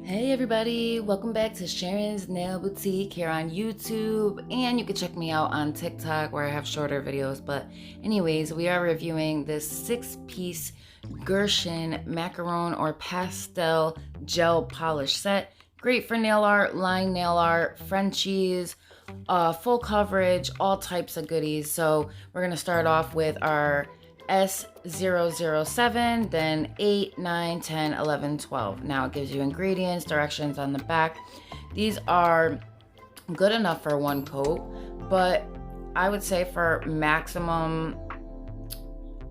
Hey everybody, welcome back to Sharon's Nail Boutique here on YouTube, and you can check me out on TikTok where I have shorter videos. But anyways, we are reviewing this 6-piece Gershion Macaron or Pastel gel polish set. Great for nail art, line nail art, Frenchies, full coverage, all types of goodies. So we're gonna start off with our S007, then 8, 9, 10, 11, 12. Now it gives you ingredients, directions on the back. These are good enough for one coat, but I would say for maximum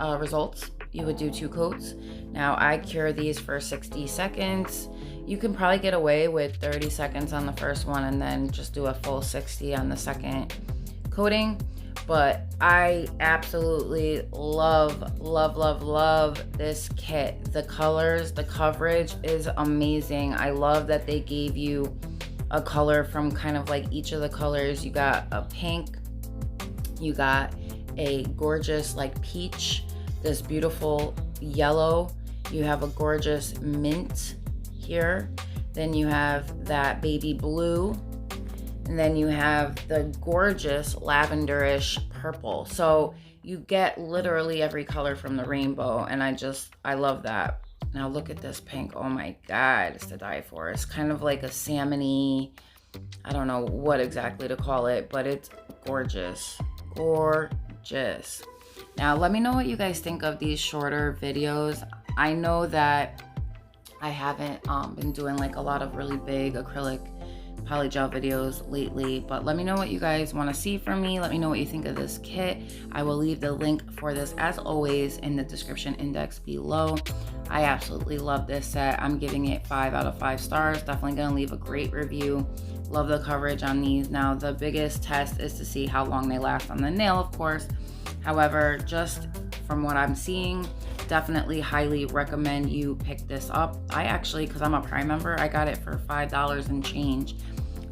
results, you would do 2 coats. Now I cure these for 60 seconds. You can probably get away with 30 seconds on the first one and then just do a full 60 on the second coating. But I absolutely love this kit. The colors, the coverage is amazing. I love that they gave you a color from kind of like each of the colors. You got a pink, you got a gorgeous like peach, this beautiful yellow, you have a gorgeous mint here, then you have that baby blue, and then you have the gorgeous lavenderish purple. So you get literally every color from the rainbow, and I love that. Now look at this pink. Oh my God, it's to die for. It's kind of like a salmon-y, I don't know what exactly to call it, but it's gorgeous. Gorgeous. Now let me know what you guys think of these shorter videos. I know that I haven't been doing like a lot of really big acrylic polygel videos lately, but let me know what you guys want to see from me. Let me know what you think of this kit. I will leave the link for this as always in the description index below. I absolutely love this set. I'm giving it 5 out of 5 stars. Definitely gonna leave a great review. Love the coverage on these. Now the biggest test is to see how long they last on the nail, of course. However, just from what I'm seeing, definitely highly recommend you pick this up. I actually, because I'm a Prime member, I got it for $5 and change.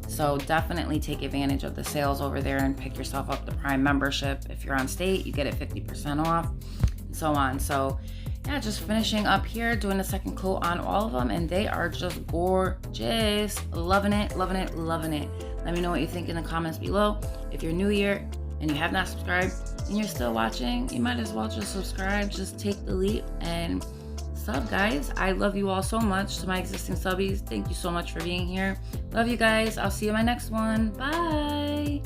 So definitely take advantage of the sales over there and pick yourself up the Prime membership. If you're on state, you get it 50% off, and so on. So yeah, just finishing up here, doing a second coat on all of them, and they are just gorgeous. Loving it, loving it, loving it. Let me know what you think in the comments below. If you're new here and you have not subscribed and you're still watching, you might as well just subscribe. Just take the leap and sub, guys. I love you all so much. To my existing subbies, thank you so much for being here. Love you guys. I'll see you in my next one. Bye.